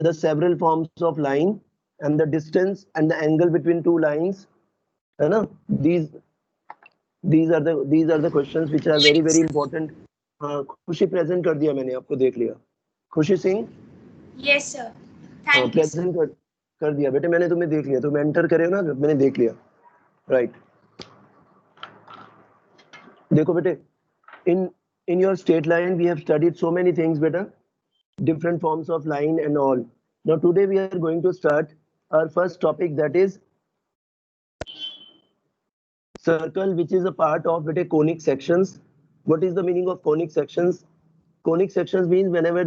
the several forms of line and the distance and the angle between two lines, है ना? These are the questions which are very very important. हाँ, खुशी present कर दिया मैंने, आपको देख लिया. खुशी सिंह. Yes sir. हाँ, Thank you sir. प्रेजेंट कर दिया बेटे, मैंने तुम्हें देख लिया, तुम एंटर करे हो ना, मैंने देख लिया. राइट. देखो बेटे, in your straight line we have studied so many things beta, different forms of line and all. Now today we are going to start our first topic, that is circle, which is a part of beta conic sections. What is the meaning of conic sections? Conic sections means whenever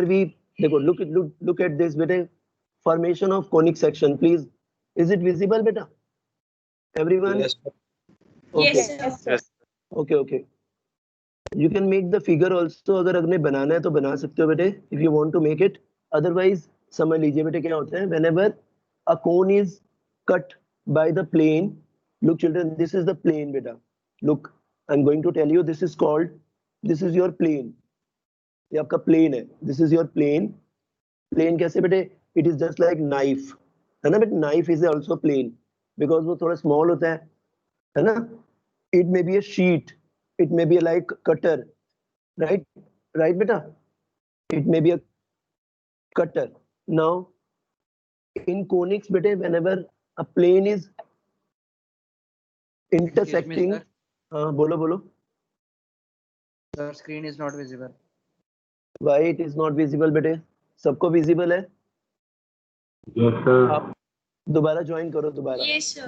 we look at this beta, formation of conic section. Please, is it visible beta? Everyone? Yes. Okay. Yes sir. Yes. Okay. You can make the figure also. अगर आपने बनाना है तो बना सकते हो बेटे, if you want to make it. Otherwise समझ लीजिए बेटे क्या होता है, whenever a cone is cut by the plane. Look children, this is the plane beta. Look, I'm going to tell you, this is your plane. ये आपका plane है. This is your plane. Plane कैसे बेटे? It is just like knife, है ना बेटे? Knife is also plane because वो थोड़ा small होता है ना? It may be a sheet. It may be like cutter, right beta? It may be a cutter. Now in conics beta, whenever a plane is intersecting, bolo Sir, screen is not visible. why it is not visible beta? सबको visible है? Yes, sir. आप दोबारा join करो दोबारा. Yes sir.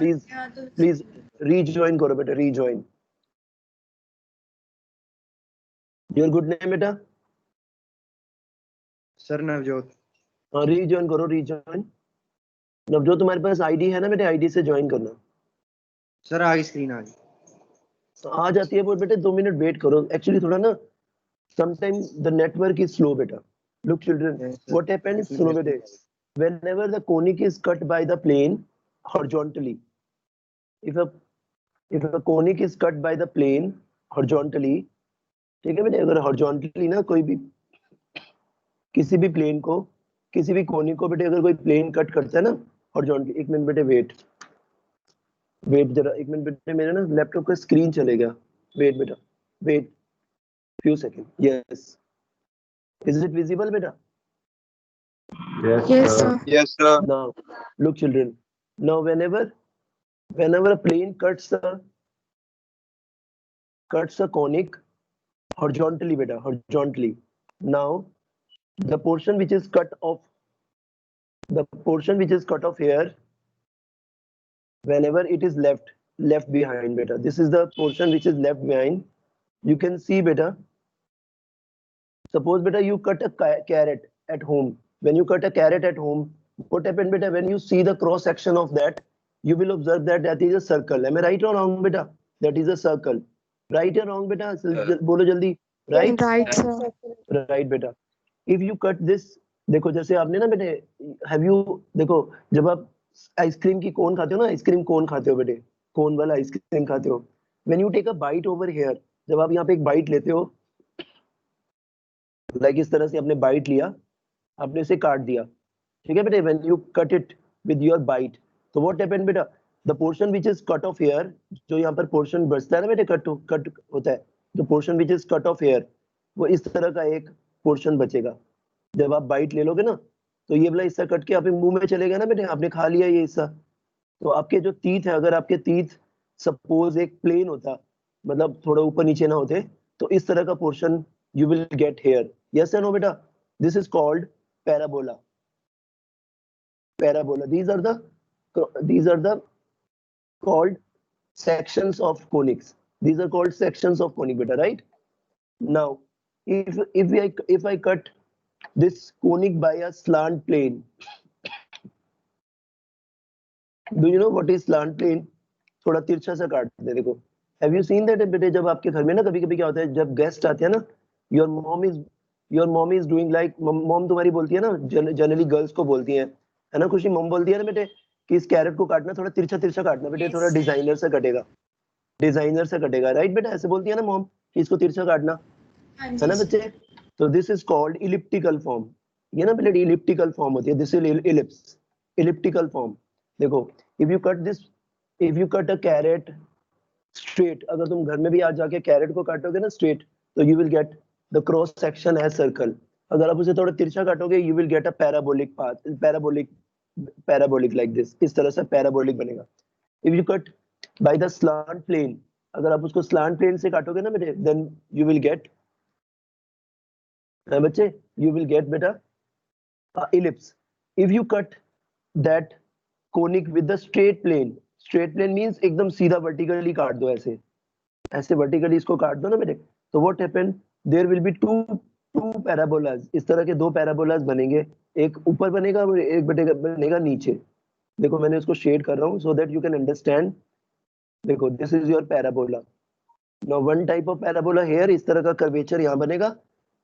Please rejoin करो बेटा, rejoin. Your good name बेटा? Sir, Navjot. हाँ, rejoin करो, rejoin. नवजोत तुम्हारे पास आईडी है ना बेटे? आईडी से ज्वाइन करना. सर आगे स्क्रीन आ गई. आ जाती है, वो बेटे 2 मिनट वेट करो. एक्चुअली थोड़ा ना sometimes the network is slow beta. Look children, Yes, sir. what happens, सुनो बेटे, whenever the conic is cut by the plane horizontally, if a conic is cut by the plane horizontally, ठीक है बेटे? अगर horizontally ना कोई भी किसी भी प्लेन को, किसी भी कोनिक को बेटे अगर कोई प्लेन कट करता है ना हॉरिजॉन्टली, एक मिनट बेटे वेट जरा, एक मिनट बेटे, मेरे ना लैपटॉप का स्क्रीन चलेगा. वेट बेटा, wait few seconds. Yes, is it visible beta? Yes, sir. Yes, sir. Now look children, now whenever a plane cuts a conic horizontally beta, horizontally, now the portion which is cut off here, whenever it is left behind beta, this is the portion which is left behind. You can see beta, suppose beta you cut a carrot at home. When you cut a carrot at home, what happened beta? When you see the cross section of that, you will observe that is a circle. Am I right or wrong beta? That is a circle. Right or wrong beta? बोलो जल्दी. Right? Right, sir. Right beta. If you cut this, देखो जैसे आपने ना बेटे, have you, देखो जब आप आइसक्रीम की कोन खाते हो ना, आइसक्रीम कोन खाते हो बेटे, कोन वाला आइसक्रीम खाते हो, when you take a bite over here, जब आप यहाँ पे एक बाइट लेते हो, लाइक इस तरह से आपने बाइट लिया, आपने इसे काट दिया, ठीक है बेटे? when you cut it with your bite, तो what happened बेटा? the portion which is cut off here, जो यहाँ पर portion बचता है ना बेटे, कट होता है, the portion which is cut off here, वो इस तरह का एक पोर्शन बचेगा. जब आप बाइट ले लोगे ना, तो ये वाला हिस्सा कट के आपके मुंह में चलेगा ना बेटे, आपने खा लिया ये हिस्सा, तो आपके जो टीथ है, अगर आपके टीथ सपोज एक प्लेन होता, मतलब थोड़ा ऊपर नीचे ना होते, तो इस तरह का portion you will get here. Yes or no beta? This is called parabola. These are the called sections of conics. These are called sections of conic beta, right? Now if I cut this conic by a slant plane, do you know what is slant plane? थोड़ा तिरछा सा काट दे. देखो, have you seen that बेटे? जब आपके घर में ना कभी-कभी क्या होता है, जब गेस्ट आते हैं ना, your mom is doing like, mom तुम्हारी बोलती है ना, जनरली गर्ल्स को बोलती है ना खुशी, मॉम बोलती है ना बेटे कि इस कैरेट को काटना थोड़ा तिरछा काटना बेटे, थोड़ा डिजाइनर से कटेगा, राइट बेटा? ऐसे बोलती है ना मॉम कि इसको तिरछा काटना, है ना बच्चे? तो this is called elliptical form. ये ना बेटे इलिप्टिकल फॉर्म होती है, this is ellipse, elliptical form. देखो if you cut this, if you cut a carrot straight, अगर तुम घर में भी आज जाके कैरेट को काटोगे ना स्ट्रेट, तो you will get the cross section as circle. अगर आप उसे थोड़ा तिरछा काटोगे, you will get a parabolic path, parabolic like this, इस तरह से पैराबोलिक बनेगा। If you cut by the slant plane, अगर आप उसको स्लांट प्लेन से काटोगे ना बेटे, देन यू विल गेट, बच्चे, यू विल गेट बेटा ellipse. If you cut that conic with the straight plane means एकदम सीधा vertically काट दो, ऐसे ऐसे vertically इसको काट दो ना बेटे, तो what happen, there will be two parabolas, इस तरह के दो parabolas बनेंगे, एक ऊपर बनेगा और एक बनेगा नीचे। देखो मैंने इसको शेड कर रहा हूँ so that you can understand। देखो this is your parabola, now one type of parabola here, इस तरह का curvature यहाँ बनेगा,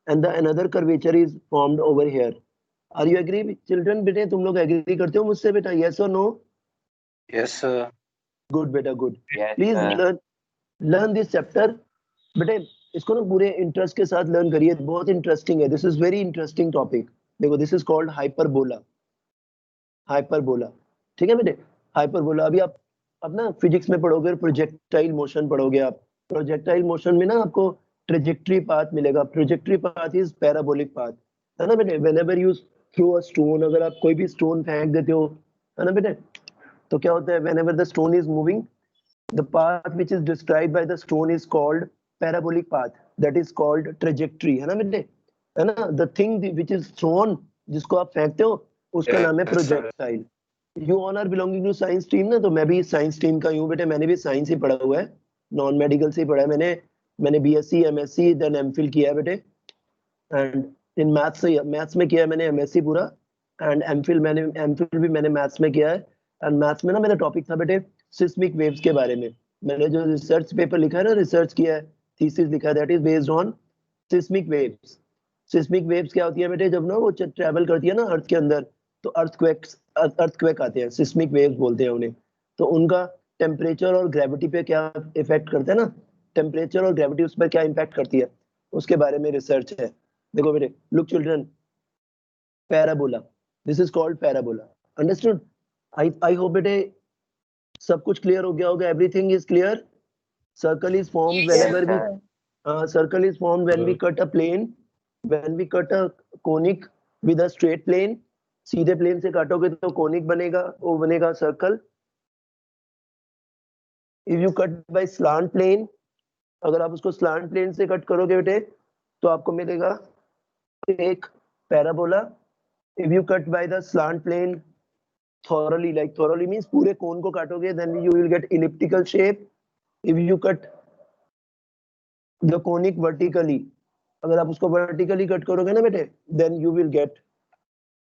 and the another curvature is formed over here। Are you agree children? बेटे तुम लोग एग्री करते हो मुझसे बेटा, यस और नो? Yes, sir. गुड बेटा good. Yes, please sir. Learn this chapter बेटे, इसको ना पूरे इंटरेस्ट के साथ लर्न करिए, बहुत इंटरेस्टिंग है, this is very interesting topic. देखो this is called hyperbola, hyperbola, ठीक है बेटे, हाइपरबोला। अभी आप ना फिजिक्स में पढ़ोगे, प्रोजेक्टाइल मोशन पढ़ोगे आप, प्रोजेक्टाइल मोशन में ना आपको ट्रेजेक्टरी पाथ मिलेगा, trajectory path is parabolic path, है ना बेटे। Whenever you throw a stone, अगर आप कोई भी स्टोन फेंक देते हो, है ना बेटे, तो क्या होता है, whenever the stone is moving, the path which is described by the stone is called parabolic path, that is called trajectory, है ना बेटे, है ना। the thing which is thrown, जिसको आप फेंकते हो, उसका नाम है Yes, sir. Projectile. You all are belonging to science stream ना, तो मैं भी साइंस स्ट्रीम का ही हूँ बेटे, मैंने भी साइंस ही पढ़ा हुआ है, नॉन मेडिकल से ही पढ़ा है मैंने बीएससी एमएससी देन एमफिल किया है बेटे, एंड इन मैथ्स से, मैथ्स में किया है मैंने एमएससी पूरा, एंड एमफिल भी मैंने मैथ्स में किया है। एंड मैथ्स में ना मेरा टॉपिक था बेटे सिस्मिक वेव्स के बारे में, मैंने जो रिसर्च पेपर लिखा है ना, रिसर्च किया है, थीसिस लिखा है, that is based on seismic waves. Seismic waves क्या होती है बेटे, जब ना वो ट्रैवल करती है ना अर्थ के अंदर, तो अर्थक्वेक आते हैं, सिस्मिक वेव्स बोलते हैं उन्हें। तो उनका टेम्परेचर और ग्रेविटी पे क्या इफेक्ट करता है ना, टेम्परेचर और ग्रेविटी उस पर क्या इम्पैक्ट करती है, उसके बारे में रिसर्च है। देखो बेटे, look children, parabola, this is called parabola, understood? I hope बेटे सब कुछ क्लियर हो गया होगा, everything is clear. Circle is formed whenever we, circle is formed when we cut a plane, when we cut a conic with a straight plane, सीधे plane से काटोगे तो कोनिक बनेगा, वो बनेगा circle. If you cut by slant plane, अगर आप उसको स्लांट प्लेन से कट करोगे बेटे, तो आपको मिलेगा एक parabola. If you cut by the slant plane thoroughly, like thoroughly means पूरे कोन को काटोगे, then you will get elliptical shape। if you cut the conic vertically, अगर आप उसको vertically कट करोगे ना बेटे, then you will get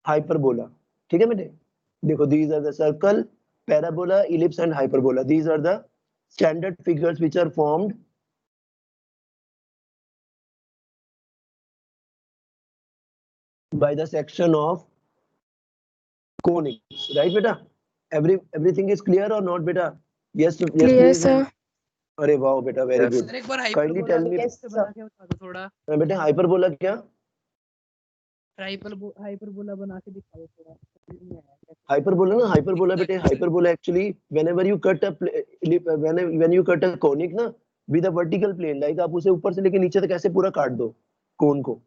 hyperbola, ठीक है बेटे। देखो these are the circle, parabola, ellipse and hyperbola, these are the standard figures which are formed by the section of conics, right beta? Everything is clear or not beta? Yes Clear, please sir. अरे वाह बेटा, very Yes. Good. Sir एक बार kindly tell me बना के बता दो थोड़ा, बेटे, हाइपरबोला क्या? हाइपरबोला बना के दिखाओ थोड़ा, समझ नहीं आया। हाइपरबोला ना, हाइपरबोला बेटे, hyperbola actually whenever you cut a when you cut a conic ना with a vertical plane, like आप उसे ऊपर से लेके नीचे तक ऐसे पूरा काट दो कोन को,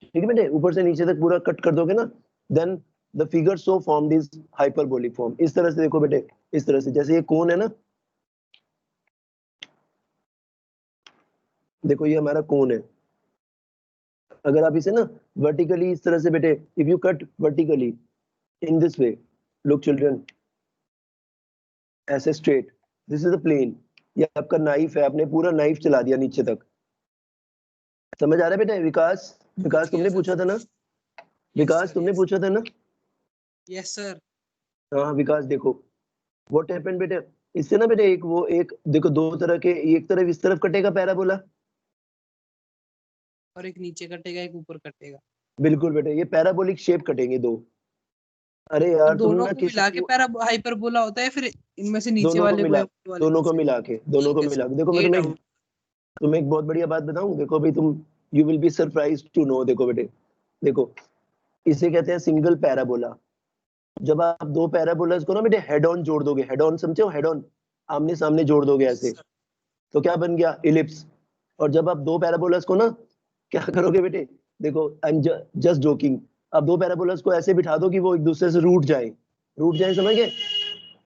ठीक है बेटे, ऊपर से नीचे तक पूरा कट कर दोगे ना, then the figure so formed is hyperbolic form। इस तरह से देखो बेटे, इस तरह से, जैसे ये कोन है ना, देखो ये हमारा कोन है, अगर आप इसे ना वर्टिकली इस तरह से बेटे, if you cut vertically in this way, look children, ऐसे straight, this is the plane, ये आपका नाइफ है, आपने पूरा नाइफ चला दिया नीचे तक, समझ आ रहा है बेटा? विकास, विकास तुमने पूछा था ना, विकास तुमने पूछा था ना? Yes sir. हाँ विकास, देखो व्हाट हैपेंड बेटे, इससे ना बेटे एक वो एक देखो दो तरह के, एक तरफ इस तरफ कटेगा पैराबोला, और एक नीचे कटेगा, एक ऊपर कटेगा। बिल्कुल बेटे, ये पैराबोलिक शेप कटेंगे दो। अरे यार तुम दोनों ना को मिला के हाइपरबोला होता है, फिर इनमें से नीचे दोनों को वाले मिला, वाले दोनों को से? मिला के, दोनों को ठीक है मिला सर, के, देखो मैं ये तुम्हें डाउट। तुम्हें एक बहुत बढ़िया बात बताऊं, देखो भाई तुम, you will be surprise to know, देखो बेटे, देखो इसे कहते हैं सिंगल पैराबोला। जब आप दो पैराबोलास को ना बेटे हेड ऑन जोड़ दोगे, हेड ऑन समझे हो, हेड ऑन आमने सामने जोड़ दोगे ऐसे, तो क्या बन गया, इलिप्स। और जब आप दो पैराबोलास को ना क्या करोगे बेटे, देखो आई एम जस्ट जोकिंग, आप दो पैराबोलास को ऐसे बिठा दो कि वो एक दूसरे से रूट जाए, समझ गए,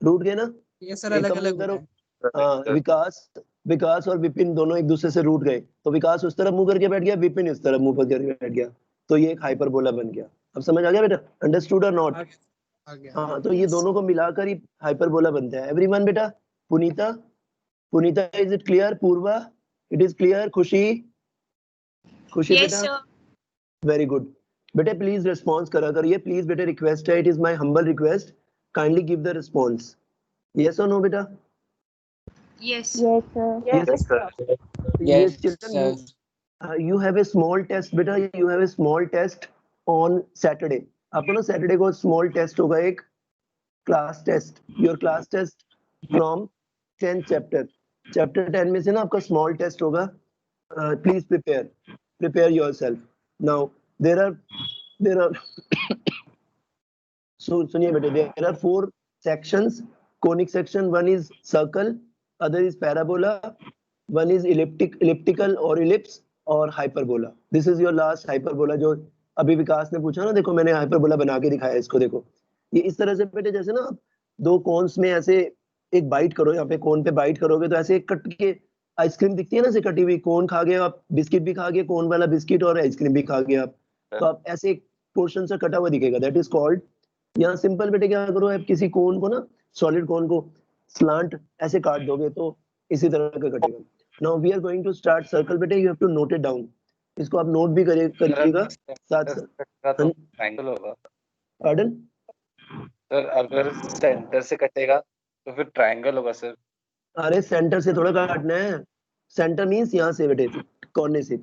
रूट गए ना। ये सर एक अलग का अलग मूव करो, Sir, विकास विकास और विपिन दोनों एक दूसरे से रूट गए, तो विकास उस तरफ मुंह करके बैठ गया, विपिन इस तरफ मुंह करके बैठ गया, तो ये एक हाइपरबोला बन गया। अब समझ आ गया बेटा, अंडरस्टूड और नॉट? आ गया। हाँ, तो ये दोनों को मिलाकर ही हाइपरबोला बनता है। एवरीवन बेटा, Punita, Punita is it clear? Purva, it is clear? Khushi, Khushi Yes, बेटा, sir. Very good. बेटे प्लीज रिस्पॉन्स करा करिए, प्लीज बेटे, रिक्वेस्ट है, it is my humble request, kindly give the response. Yes और नो बेटा? Yes. Yes, sir. Yes, yes, sir. yes, children, you have a small test बेटा, you have a small test on Saturday। आपको ना Saturday को small test होगा, एक class test, your class test from 10th chapter, chapter 10 में से ना आपका स्मॉल टेस्ट होगा। Please prepare yourself now. There are सुनिए बेटे, there are 4 sections, conic section, one is circle, other is parabola, one is elliptical or ellipse, और hyperbola। This is your last hyperbola जो अभी विकास ने पूछा ना, देखो मैंने hyperbola बना के दिखाया इसको, देखो ये इस तरह से बेटे, जैसे ना दो कोन्स में ऐसे एक बाइट करो, यहाँ पे कोन पे बाइट करोगे तो ऐसे कट के आइसक्रीम दिखती है ना, ऐसे कटी हुई, कोन खा गए आप, बिस्किट भी खा गए, कोन वाला बिस्किट, और आइसक्रीम भी खा गए आप, तो आप ऐसे एक पोर्शन से कटा हुआ दिखेगा, दैट इज कॉल्ड। यहाँ सिंपल बेटे क्या करो, आप किसी कोन को ना, सॉलिड कोन को स्लांट ऐसे काट दोगे तो इसी तरह का कटेगा। Now we are going to start circle बेटे, you have to note it down, इसको आप नोट भी करिएगा साथ साथ। तो ट्रायंगल होगा। पार्डन? सर अगर सेंटर से कटेगा तो फिर ट्रायंगल होगा सर। अरे सेंटर से थोड़ा काटना है, सेंटर मींस यहाँ से बेटे, कोने से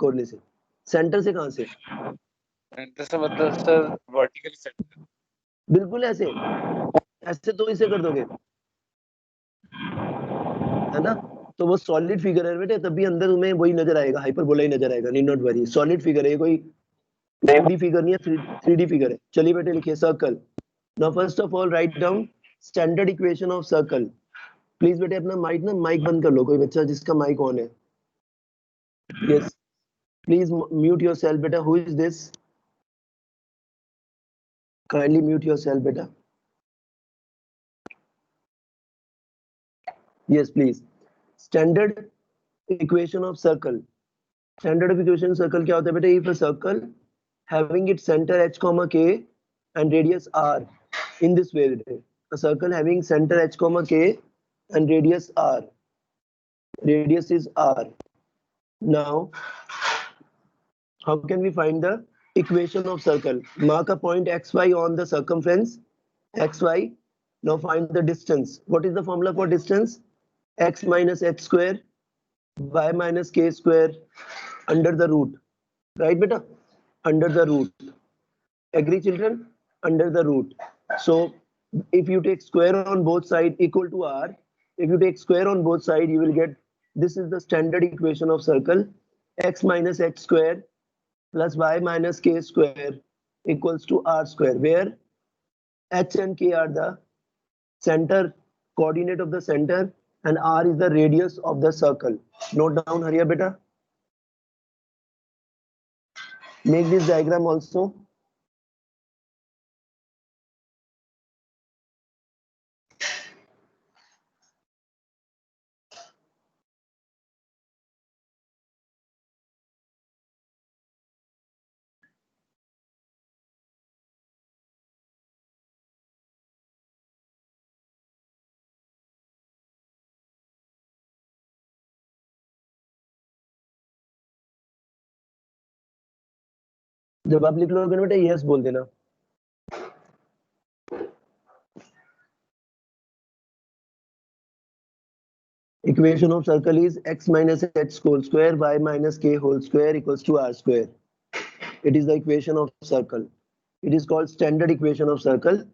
सेंटर से कहाँ से? सेंटर से मतलब सर वर्टिकली सेंटर। बिल्कुल ऐसे तो इसे कर दोगे, है ना, तो वो सॉलिड फिगर है बेटे, तभी अंदर तुम्हें वही नजर आएगा, हाइपरबोला ही नजर आएगा, need not worry, solid figure है, कोई 2D फिगर नहीं है, 3D फिगर है। चलिए बेटे लिखिए circle. Now first of all write down standard equation of circle. Please बेटे अपना माइक बंद कर लो, कोई बच्चा जिसका माइक ऑन है। यस, प्लीज म्यूट योरसेल्फ बेटा, who is this? Kindly mute yourself बेटा। Yes, please. Standard equation of circle. Standard of equation circle क्या होता है बेटे? If a circle having its center h comma k and radius r, in this way बेटे, a circle having center h comma k and radius r, radius is r. Now, how can we find the equation of circle? Mark a point xy on the circumference xy. Now find the distance. What is the formula for distance? X minus h square y minus k square under the root, right beta? Under the root, agree children? Under the root. So if you take square on both sides equal to r, if you take square on both sides, you will get, this is the standard equation of circle, x minus h square plus y minus k square equals to r square, where h and k are the center coordinate of the center and r is the radius of the circle. Note down, hurry up beta. Make this diagram also. जब आप लिख लोगे ना बेटा, yes बोल देना। Equation of circle is x minus h whole square y minus k whole square equals to r square. It is the equation of circle. It is called standard equation of circle.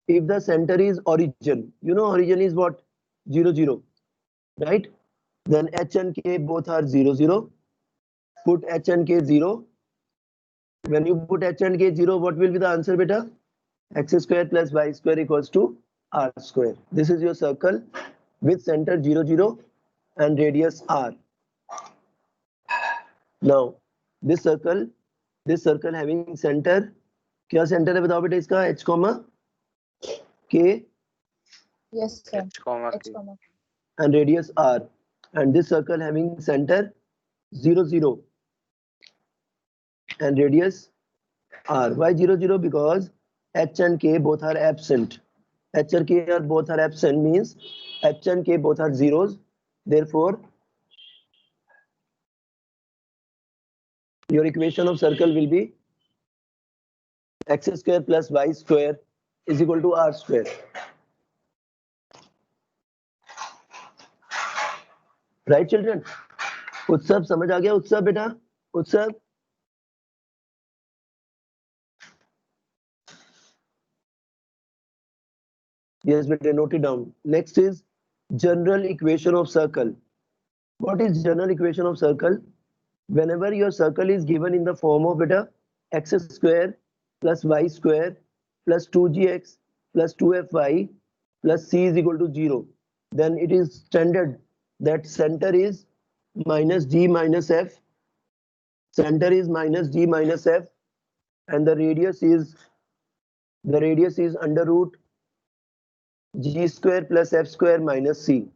If the center is origin, you know origin is what? 0, 0, right? Then h and k both are 0, 0. Put h and k 0. When you put h and k 0, what will be the answer, beta? X square plus y square equals to r square. This is your circle with center 0, 0 and radius r. Now, this circle having center, क्या center है बताओ बेटा इसका h, k Yes, sir. H comma H K. comma. and radius r, and this circle having center 0, 0 and radius r. Why 0, 0? Because h and k both are absent. H and k are both are absent means h and k both are zeros. Therefore, your equation of circle will be x square plus y square is equal to r square. Right, children? उत्सव समझ आ गया? उत्सव बेटा, उत्सव. Yes, beta, note it down. Next is general equation of circle. What is general equation of circle? Whenever your circle is given in the form of beta x square plus y square plus 2gx plus 2fy plus c is equal to 0, then it is standard that center is minus g minus f. Center is minus g minus f, and the radius is under root g square plus f square minus c.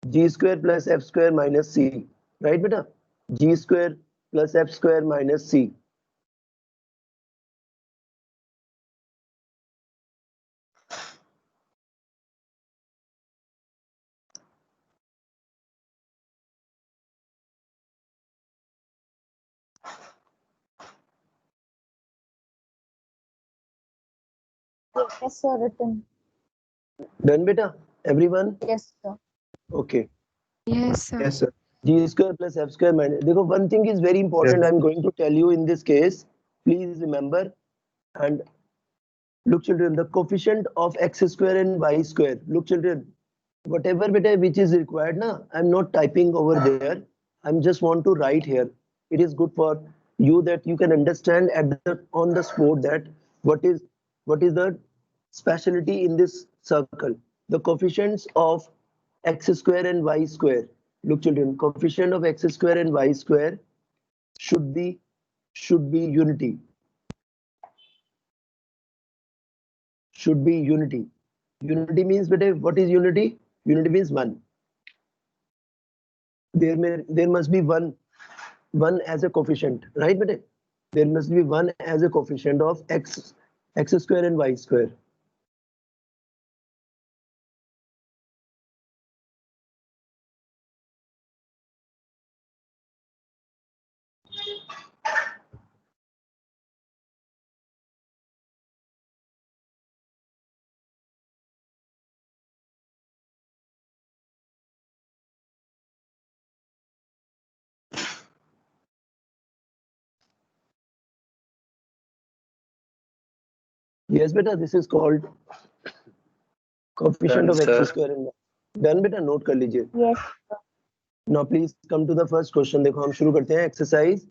G square plus f square minus c. Right, beta? G square plus f square minus c. Yes, sir. Written. Done, beta? Everyone? Yes, sir. Okay. Yes, sir. Yes, sir. G square plus f square minus. देखो, one thing is very important. Yes. I'm going to tell you in this case. Please remember. And look, children, the coefficient of x square and y square. Look, children, whatever beta which is required, na, I'm not typing over there. I'm just want to write here. It is good for you that you can understand on the spot that what is the specialty in this circle. The coefficients of x square and y square. Look, children, coefficient of x square and y square should be unity. Should be unity. Unity means, beta, what is unity? Unity means one. There must be one as a coefficient, right, beta? There must be one as a coefficient of x square and y square. Yes, beta, this is called coefficient Done, of x sir. square and y. Done, beta, note कर लीजिए. Yes. Now please come to the first question. देखो हम शुरू करते हैं exercise.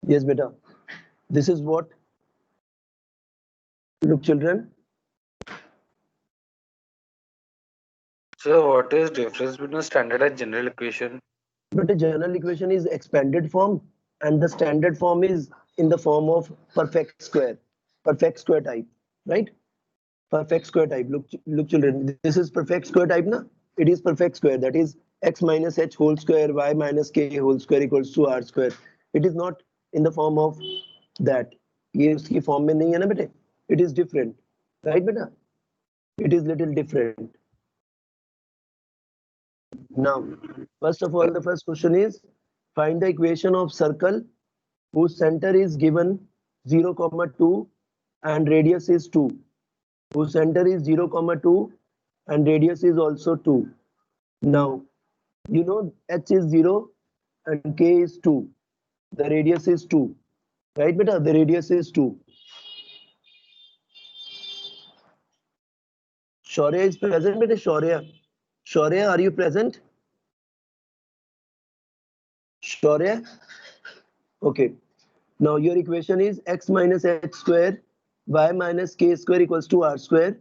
Yes, beta. This is what. Look, children. So what is difference between standard and general equation? But the general equation is expanded form, and the standard form is in the form of perfect square type, right? Perfect square type. Look, children. This is perfect square type, na? It is perfect square. That is x minus h whole square, y minus k whole square equals to r square. It is not in the form of that. ये उसकी form में नहीं है ना बेटे? It is different, right, beta? It is little different. Now, first of all, the first question is find the equation of circle whose center is given 0, 2 and radius is 2. Whose center is 0, 2 and radius is also 2. Now, you know h is 0 and k is 2. The radius is 2. right beta? The radius is 2. Shaurya is present beta. Shaurya, are you present? Shaurya? Okay. Now your equation is x minus h square y minus k square equals to r square.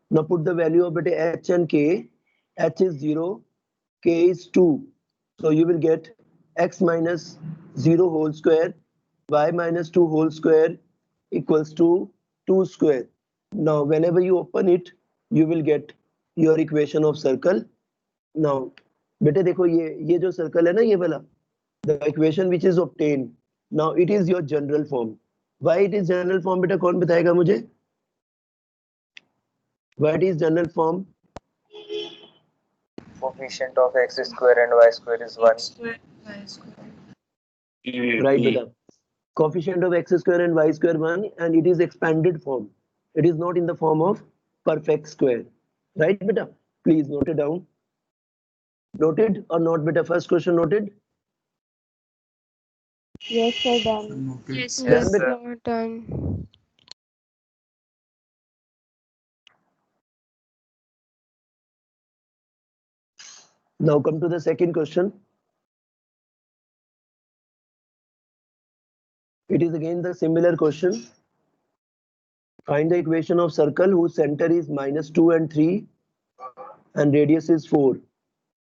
Now put the value of beta h and k. H is 0, k is 2. So you will get x minus 0 whole square y minus 2 whole square equals to 2 square. Now whenever you open it, you will get your equation of circle. Now बेटे देखो ये जो circle है ना ये वाला, the equation which is obtained, now it is your general form. Why it is general form बेटा कौन बताएगा मुझे? Why it is general form? Coefficient of x square and y square is 1. Right beta. Coefficient of x square and y square 1, and it is expanded form. It is not in the form of perfect square. Right beta? Please note it down. Noted or not beta? First question noted. Yes, sir, done. Yes, Done, sir. beta? Done. Now come to the second question. It is again the similar question. Find the equation of circle whose center is -2 and 3 and radius is 4.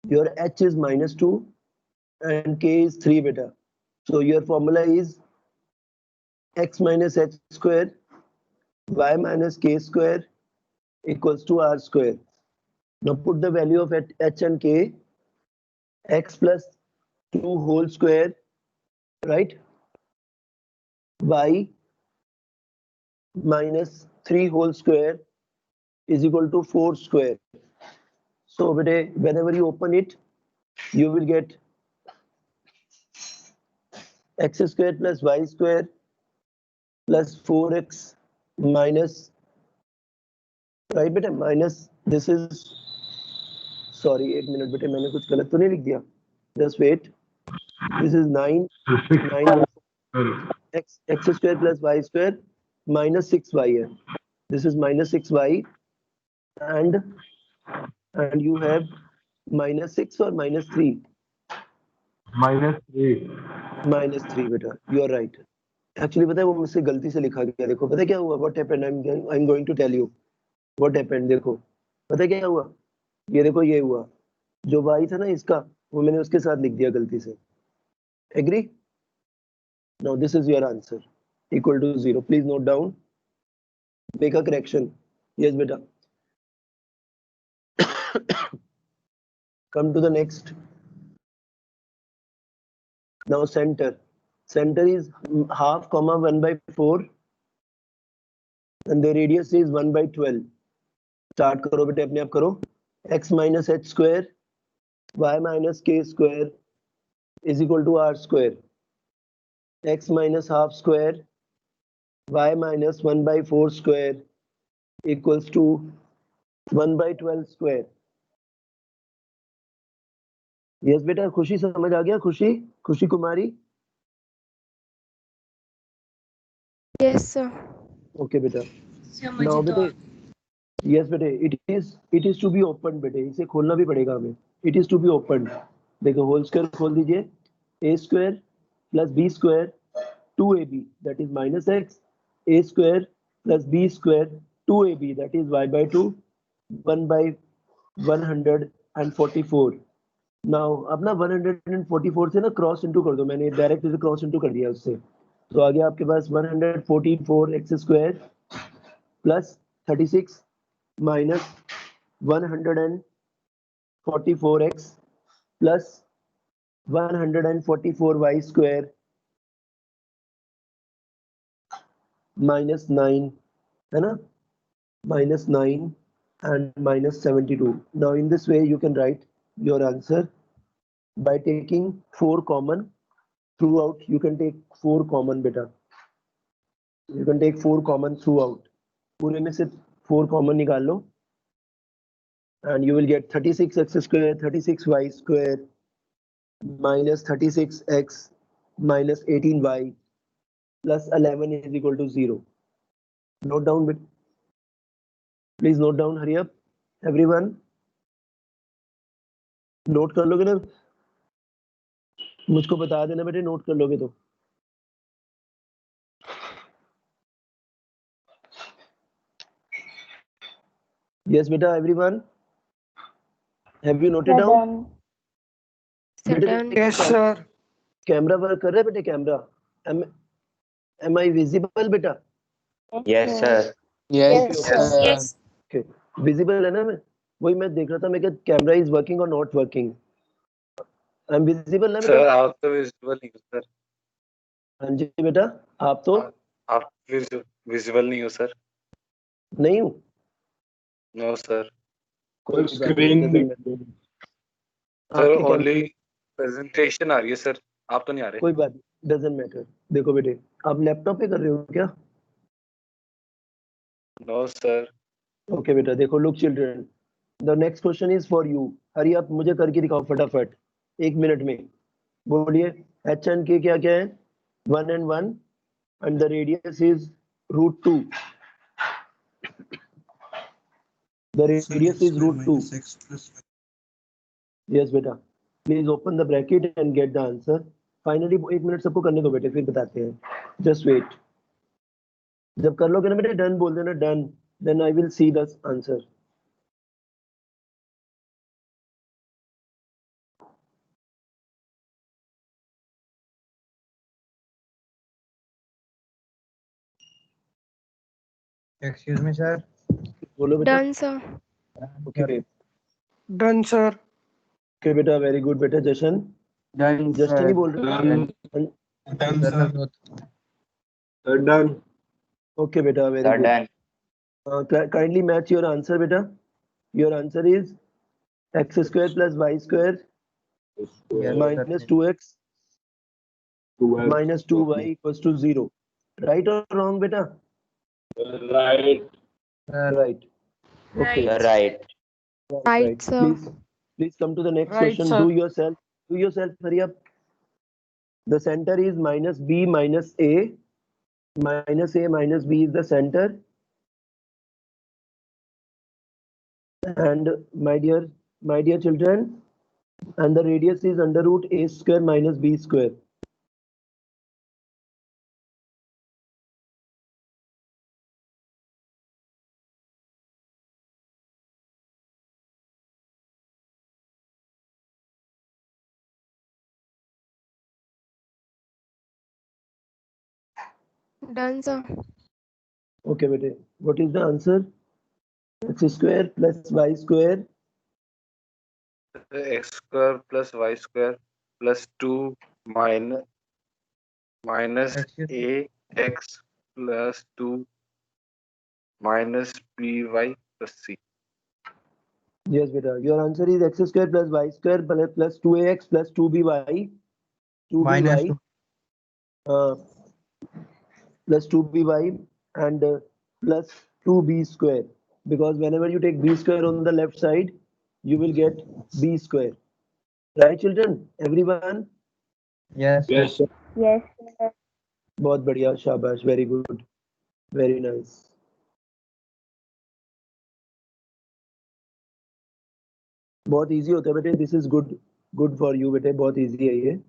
Your h is -2 and k is 3 beta. So your formula is x minus h square y minus k square equals to r square. Now put the value of h and k. X plus 2 whole square, right? Y minus 3 whole square is equal to 4 square. So whenever you open it, you will get x square plus y square plus 4x minus, right beta, minus this is, sorry 1 minute beta, मैंने कुछ गलत तो नहीं लिख दिया? Just wait. This is 9 x square plus y square minus 6y है. This is minus 6y and you have minus 6 or minus 3? -3. -3 बेटा, you are right. Actually पता है वो मुझसे गलती से लिखा गया. देखो पता है क्या हुआ? What happened? I'm going to tell you what happened. देखो पता है क्या हुआ? ये देखो ये हुआ, जो y था ना इसका, वो मैंने उसके साथ लिख दिया गलती से. Agree? Now this is your answer, equal to 0. Please note down. Make a correction. Yes beta. Come to the next. Now center. Center is half comma 1/4 and the radius is 1/12. Start करो बेटे अपने आप करो. X minus h square y minus k square is equal to r square. X minus half square y minus 1/4 square equals to 1/12 square. Yes बेटा, खुशी समझ आ गया? खुशी कुमारी? Yes, sir. Okay बेटा. समझ Now तो बेटे, yes बेटे, it is to be opened बेटे, इसे खोलना भी पड़ेगा हमें. It is to be opened. देखो होल स्क्वायर खोल दीजिए. A square plus b square 2ab that is minus x, a square plus b square 2ab that is y/2 1/144. Now अब ना 144 से ना क्रॉस इंटू कर दो. मैंने डायरेक्ट इसे क्रॉस इंटू कर दिया उससे. तो आ गया आपके पास 144 x square plus 36 minus 144x plus 144y square minus 9, है ना? Minus 9 and minus 72. Now in this way you can write your answer by taking 4 common throughout. You can take 4 common beta. You can take 4 common throughout. पूरे में से 4 common निकाल लो and you will get 36x square, 36y square minus 36x minus 18y plus 11 is equal to 0. Note down bit. Please note down. Hurry up, everyone. Note कर लोगे ना? मुझको बता देना बेटे, नोट कर लोगे तो. Yes, beta, everyone. Have you noted Sir, down? done. Sir, बेटे, done. Yes, sir. Camera work कर रहा है बेटे? कैमरा am I visible बेटा? Yes, sir. Yes, Yes, sir. Visible है ना? मैं वही मैं देख रहा था, मैं क्या कैमरा इज वर्किंग और not working. I am visible ना सर बेटा? आप तो विजिबल नहीं हो सर. हाँ जी बेटा, आप तो आप विजिबल नहीं हो सर. नहीं हूँ. No sir. कोई स्क्रीन सर ओनली प्रेजेंटेशन आ रही है सर, आप तो नहीं आ रहे. कोई बात, डजंट मैटर. देखो बेटे, आप लैपटॉप पे कर रहे हो क्या? No sir. ओके बेटा, देखो look children, the next question is for you. Hari आप मुझे करके दिखाओ फटाफट, 1 मिनट में. बोलिए एच एंड के क्या क्या है? 1 and 1 and the radius is √2. The radius is √2. Yes बेटा, please open the bracket and get the answer. Finally 1 minute सबको करने दो बेटे, फिर बताते हैं. Just wait. जब कर लोगे ना बेटे, डन बोल देना, done. Then I will see the answer. Excuse me, sir. बोलो बेटा. Done, sir. Okay. Done, sir. Okay बेटा, very good बेटा. जशन, Done, जशन ही बोल रहे हो. Done, sir. Done. Okay बेटा, very Sir, good. done. Kindly match your answer बेटा. Your answer is x square plus y square Yes, minus sir. 2x minus 2y equals to 0. Right or wrong beta? Sir. Right. Okay. You're right. Right, sir. Please come to the next Right, question. sir. Do yourself, hurry up. The center is minus b minus a. Minus a minus b is the center. And my dear children, and the radius is under root a square minus b square. Done, sir. Okay, beta. What is the answer? X square plus y square x square plus y square plus 2 minus Excuse me. ax plus 2 minus by plus c. Yes, beta. Your answer is x square plus y square plus 2ax plus 2by. 2by. Minus 2. Plus 2by and plus 2b square. Because whenever you take b square on the left side, you will get b square. Right, children? Everyone? Yes. Yes. Yes, sir. बहुत बढ़िया, शाबाश, very good, very nice. बहुत easy होता है बेटे. This is good for you बेटे. बहुत easy है ये.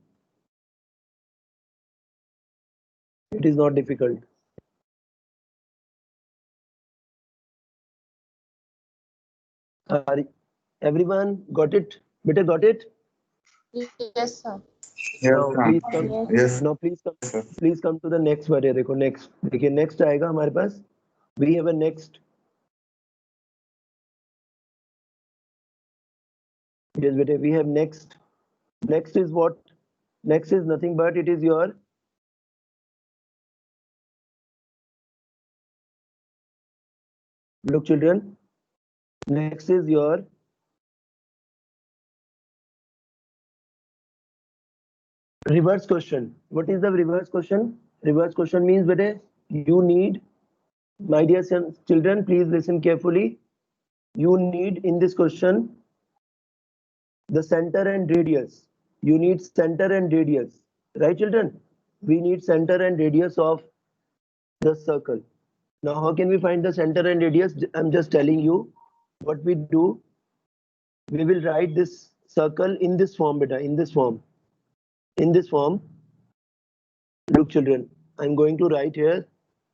It is not difficult. Everyone got it? बेटे got it? Yes, sir. Now please come. Yes. Now please come to the next word. देखो next. देखिए next आएगा हमारे पास. We have a next. Yes बेटे, we have next. Next is what? Next is nothing but it is your look children. Next is your reverse question. What is the reverse question? Reverse question means bete you need, my dear children, please listen carefully. You need in this question the center and radius. You need center and radius. Right children? we need center and radius of the circle. Now, how can we find the center and radius? I'm just telling you what we do. We will write this circle in this form, beta, in this form. In this form, look children, I'm going to write here.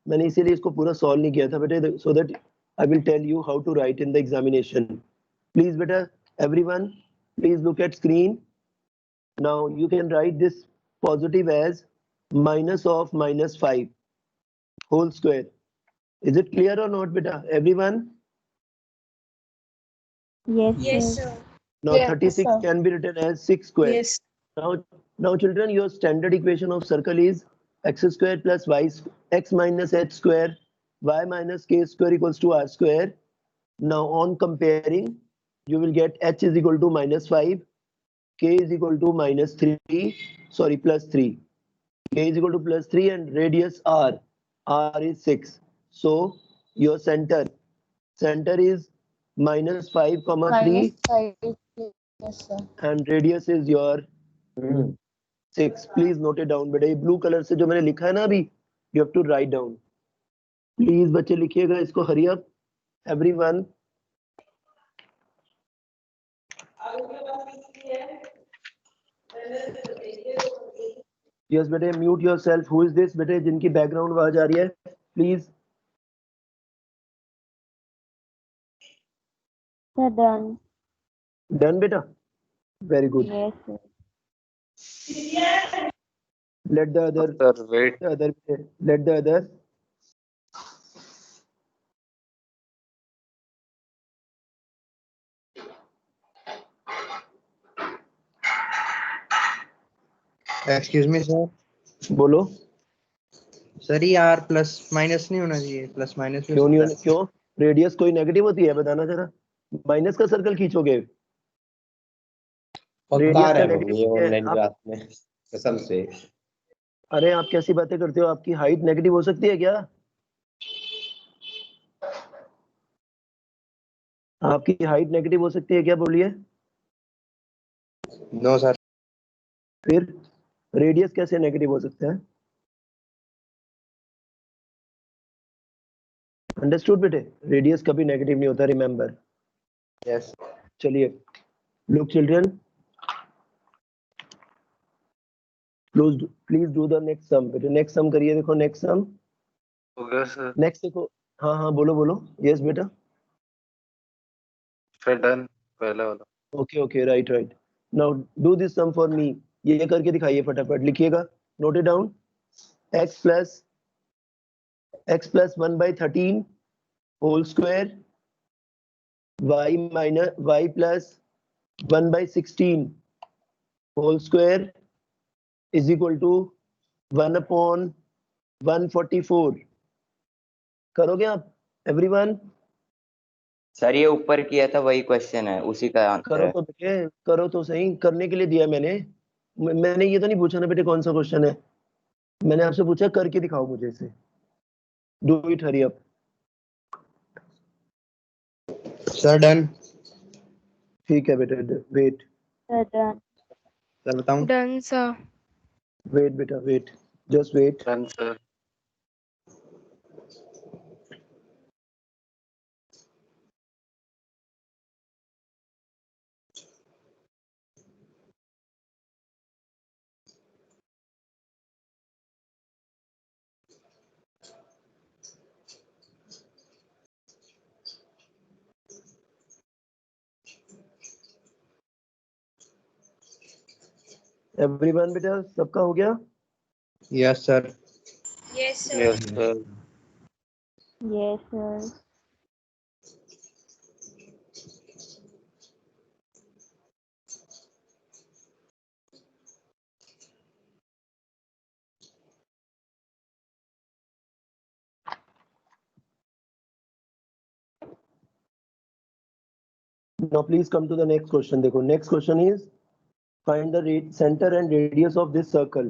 मैंने इसीलिए इसको पूरा solve नहीं किया था बेटे, so that I will tell you how to write in the examination. Please beta, everyone, please look at screen. Now you can write this positive as minus of minus 5 whole square. Is it clear or not, beta? Everyone? Yes, sir. Now Yes, 36 sir. can be written as 6 square. Yes. Now children, your standard equation of circle is x square plus x minus h square, y minus k square equals to r square. Now on comparing, you will get h is equal to minus 5, k is equal to minus 3, sorry, plus 3. K is equal to plus 3 and radius r is 6. So your center is minus 5 comma 3 Minus 5. Yes, sir. and radius is your 6. Please note it down बेटा, ये blue color से जो मैंने लिखा है ना अभी, you have to write down. Please बच्चे लिखिएगा इसको, hurry up everyone. Yes बेटे, mute yourself. Who is this बेटे जिनकी background आवाज आ रही है? Please. Sir, done. Done बेटा? Very good. Yes, sir. Let the other. Sir, wait. Let the other. Excuse me sir, बोलो. सर ये आर प्लस माइनस नहीं होना चाहिए, प्लस माइनस क्यों नहीं होना? क्यों? रेडियस कोई नेगेटिव होती है? बताना जरा. माइनस का सर्कल खींचोगे? बता रहे हैं negative ये है, ऑनलाइन आप- क्लास में कसम से. अरे आप कैसी बातें करते हो? आपकी हाइट नेगेटिव हो सकती है क्या? आपकी हाइट नेगेटिव हो सकती है क्या? बोलिए. No sir. फिर रेडियस कैसे नेगेटिव हो सकता है? अंडरस्टूड बेटे? रेडियस कभी नेगेटिव नहीं होता, रिमेंबर. यस. चलिए, look children, please do the next sum. बेटे नेक्स्ट सम करिए. देखो नेक्स्ट सम. हो गया सर. नेक्स्ट देखो. हाँ हाँ बोलो बोलो. यस बेटा. फिर डन पहला वाला. Okay okay, right right. Now do this sum for me. ये करके दिखाइए फटाफट. लिखिएगा, note it down. x plus 1 by 13 whole square, y plus 1 by 16 whole square is equal to 1 upon 144. करोगे आप everyone? सर ये ऊपर किया था वही क्वेश्चन है, उसी का आंसर करो है. तो बेटे, करो तो सही. करने के लिए दिया मैंने. मैंने ये तो नहीं पूछा ना बेटे कौन सा क्वेश्चन है. मैंने आपसे पूछा करके दिखाओ मुझे इसे. Do it, hurry up. Sir done. ठीक है बेटे. Wait Sir, done. सर बताऊं? Done, sir. वेट बेटा, wait, just wait. Done sir. Everyone बेटा, सबका हो गया? Yes sir. Yes sir. Yes, sir. Now please come to the next question. देखो next question is find the center and radius of this circle.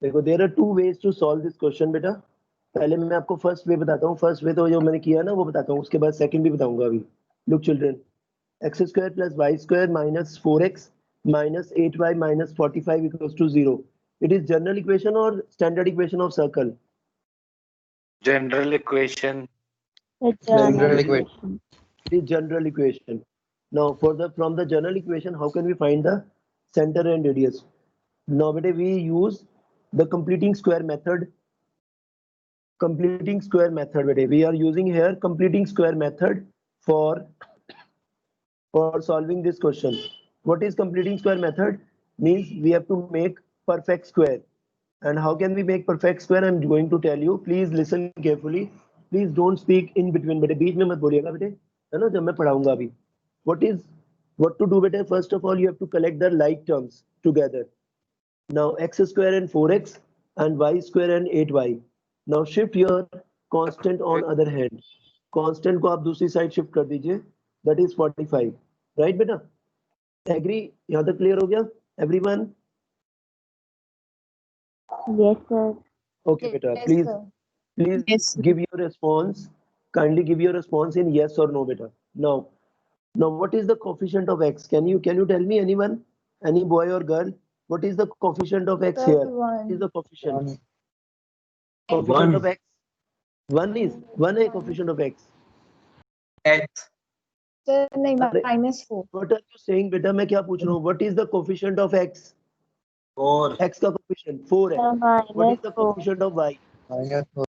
देखो there are two ways to solve this question बेटा. पहले मैं आपको first way बताता हूँ. First way तो जो मैंने किया ना वो बताता हूँ, उसके बाद सेकंड भी बताऊंगा अभी. Look children, x square plus y square minus 4x minus 8y minus 45 equals to 0. It is general equation or standard equation of circle? General equation. The General general equation. equation. It is general equation. Now, from the general equation, how can we find the center and radius? Now, we use the completing square method. Completing square method. We are using here completing square method for solving this question. What is completing square method? Means we have to make perfect square. And how can we make perfect square? I'm going to tell you. Please listen carefully. Please don't speak in between. बेटे बीच में मत बोलिएगा बेटे, है ना, जब मैं पढ़ाऊंगा अभी. What to do बेटे? First of all, you have to collect the like terms together. Now x square and 4x and y square and 8y. Now shift your constant on other hand. Constant को आप दूसरी side shift कर दीजिए. That is 45. Right बेटा? Agree? यहाँ तक clear हो गया? Everyone? Yes, sir. Okay beta. Please Yes, sir. give your response. Kindly give your response in yes or no beta. Now what is the coefficient of x? Can you tell me, anyone? Any boy or girl? What is the coefficient of x here? What is the coefficient? Coefficient of x? 1 is 1 है coefficient of x. Sir, नहीं, अरे, -4. What are you saying बेटा? मैं क्या पूछ रहा हूँ? What is the coefficient of x? 4. X का coefficient 4 है. The What is the -4. coefficient of y? -4.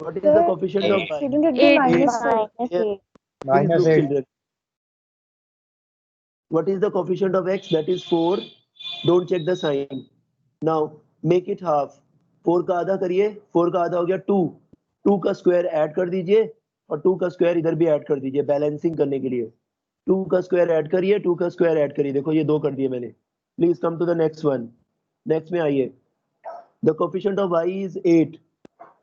What is the coefficient of y? Shouldn't it be Eight. -4? Here, please -8. look, children. What is the coefficient of x? That is 4. Don't check the sign. Now make it half. 4 का आधा करिए. 4 का आधा हो गया 2. 2 का square add कर दीजिए और 2 का स्क्वायर इधर भी ऐड कर दीजिए बैलेंसिंग करने के लिए. 2 का स्क्वायर ऐड करिए, 2 का स्क्वायर ऐड करिए. देखो ये 2 कर दिए मैंने. Please come to the next one. Next में आइए. The coefficient of y is 8.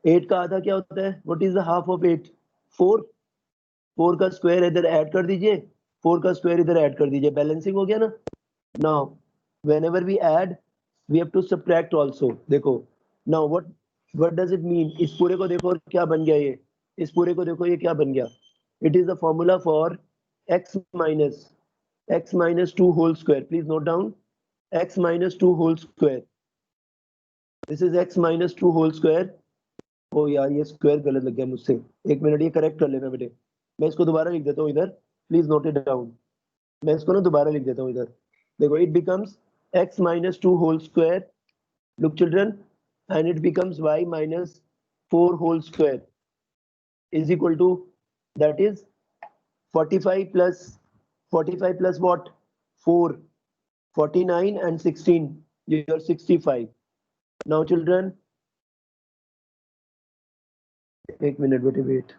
8 का आधा क्या होता है? What is the half of 8? 4. 4 का स्क्वायर इधर ऐड कर दीजिए, 4 का स्क्वायर इधर ऐड कर दीजिए. बैलेंसिंग हो गया ना. Now whenever we add we have to subtract also. देखो now what does it mean? इस पूरे को देखो क्या बन गया ये. इस पूरे को देखो ये क्या बन गया. It is the formula for x minus 2 whole square. Please note down x minus 2 whole square. This is x minus 2 whole square. ओ यार ये स्क्वायर गलत लग गया मुझसे. एक मिनट ये करेक्ट कर लेना बेटे. मैं इसको दोबारा लिख देता हूँ इधर. Please note it down. मैं इसको ना दोबारा लिख देता हूँ इधर. देखो it becomes x minus 2 whole square. Look children, and it becomes y minus 4 whole square is equal to, that is 45 plus what? 4. 49 and 16. You're 65. Now children, एक minute, wait.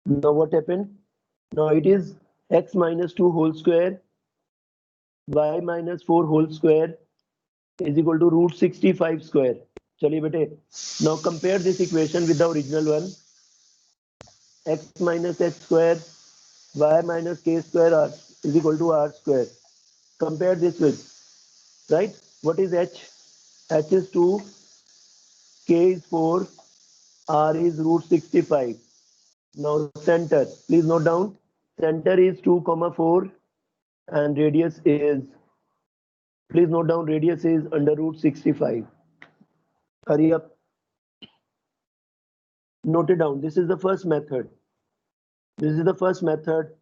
Now what happened? Now it is x minus 2 whole square, y minus 4 whole square is equal to root 65 square. चलिए बेटे. Now compare this equation with the original one. X minus x square, y minus k square r is equal to r square. Compare this with, right? What is h? H is 2, k is 4, r is root 65. Now center, please note down. Center is 2,4 and radius is, please note down, radius is under root 65. Hurry up. Note it down. This is the first method. This is the first method.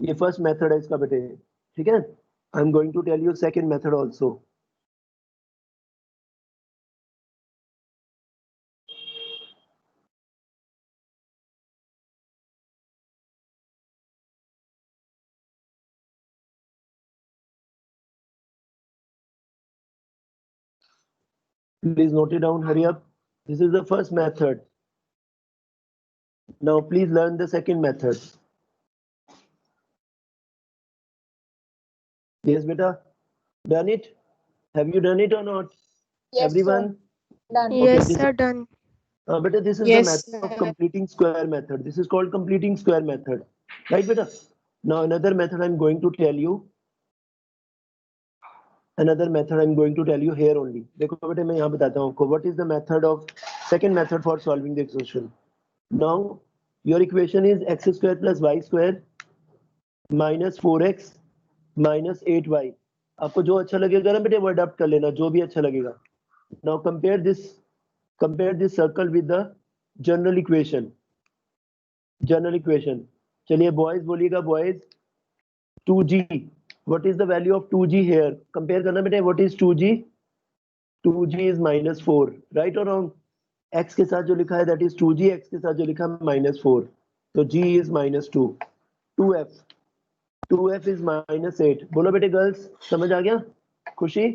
ये first method है इसका बेटे. ठीक है? I'm going to tell you second method also. Please note it down. Hurry up. This is the first method. Now please learn the second method. Yes, beta. Done it? Have you done it or not? Yes, Everyone? Done. Yes, this sir, done. Beta, this is Yes, the method of completing square method. This is called completing square method. Right, beta? Now another method I'm going to tell you. Another method I'm going to tell you here only. देखो बेटे मैं यहाँ बताता हूँ आपको. What is the method of second method for solving the equation? Now your equation is x square plus y square minus 4x minus 8y। आपको जो अच्छा लगेगा ना बेटे वो अडॉप्ट कर लेना, जो भी अच्छा लगेगा। Now compare this circle with the general equation. चलिए बॉयज बोलिएगा, boys 2g, what is the value of 2g here? Compare करना बेटे, what is 2g? 2g is -4, right और रॉन्ग? x के साथ जो लिखा है दैट इज 2g, x के साथ जो लिखा है -4, तो g इज -2। 2f is -8। बोलो बेटे गर्ल्स, समझ आ गया? खुशी,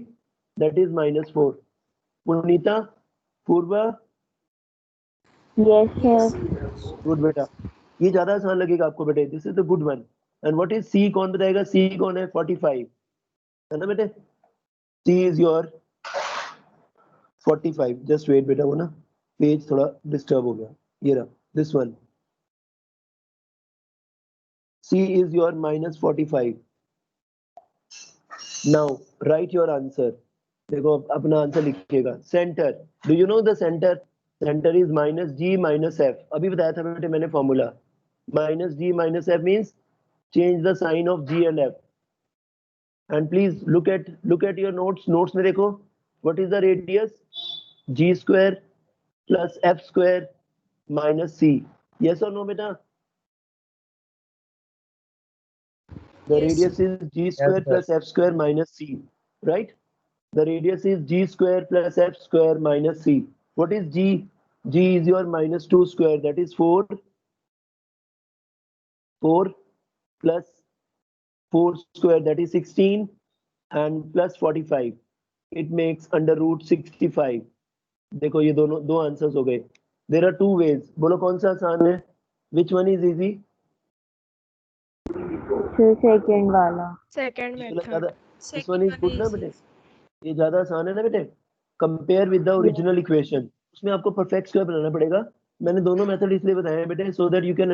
that is -4। Punita, Purva, Yes, sir. Good बेटा। ये ज्यादा आसान लगेगा आपको बेटे, this is the good one. And what is c? कौन बताएगा c कौन है? 45 है ना बेटे? c is your 45। Just wait बेटा, वो ना पेज थोड़ा डिस्टर्ब हो गया। ये रहा this one, c is your -45। now write your answer। देखो अपना आंसर लिखिएगा। Centre, do you know the centre? Centre is -g - f। अभी बताया था बेटे मैंने formula. -g - f means change the sign of g and f। And please look at your notes में देखो, what is the radius? g² + f² - c। Yes और no बेटा? The radius is g² plus f² minus c, right? The radius is g² plus f² minus c. What is g? G is your -2 square, that is 4 plus 4 square, that is 16, and plus 45. It makes √65. देखो ये दोनों दो answers हो गए। There are two ways. बोलो कौन सा आसान है? Which one is easy? Second वाला। Second ये method. ज्यादा, this one is good ना बेटे? ये ज्यादा आसान है ना बेटे? Compare with the original equation, उसमें आपको परफेक्ट स्क्वायर बनाना पड़ेगा। मैंने दोनों मेथड इसलिए बताए हैं बेटे, so that you can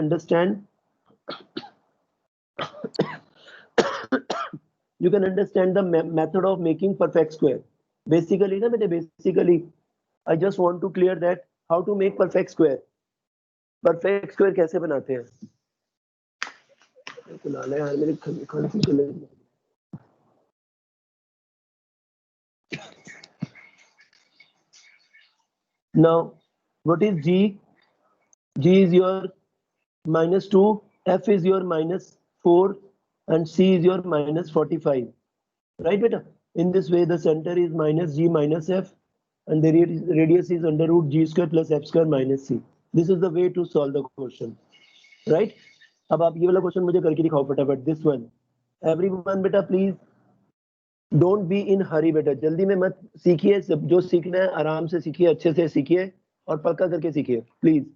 understand the method of making perfect square. Basically ना बेटे, basically I just want to clear that how to make perfect square. Perfect square कैसे बनाते हैं? यार मेरे खाने चले। Now, what is g? G is your -2, f is your -4, and c is your -45. Right, beta? In this way, the center is -g - f, and the radius is √g² plus f² minus c. This is the way to solve the question. Right? अब आप ये वाला question मुझे करके दिखाओ फटाफट। This one, everyone बेटा please don't be in हरी बेटा, जल्दी में मत सीखिए। जो सीखना है आराम से सीखिए, अच्छे से सीखिए और पक्का करके सीखिए please.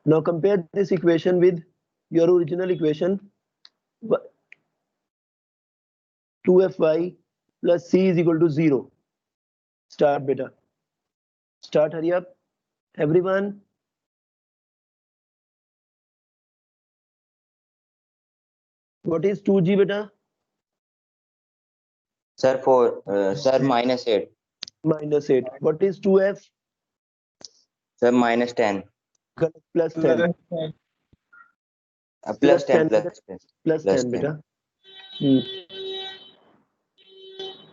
Now compare this equation with your original equation, 2fy plus c is equal to 0. Start beta, start, hurry up everyone। What is 2g beta? Sir, sir, -8. -8. What is 2f? Sir, -10. Plus 10. Plus 10. Plus 10 beta.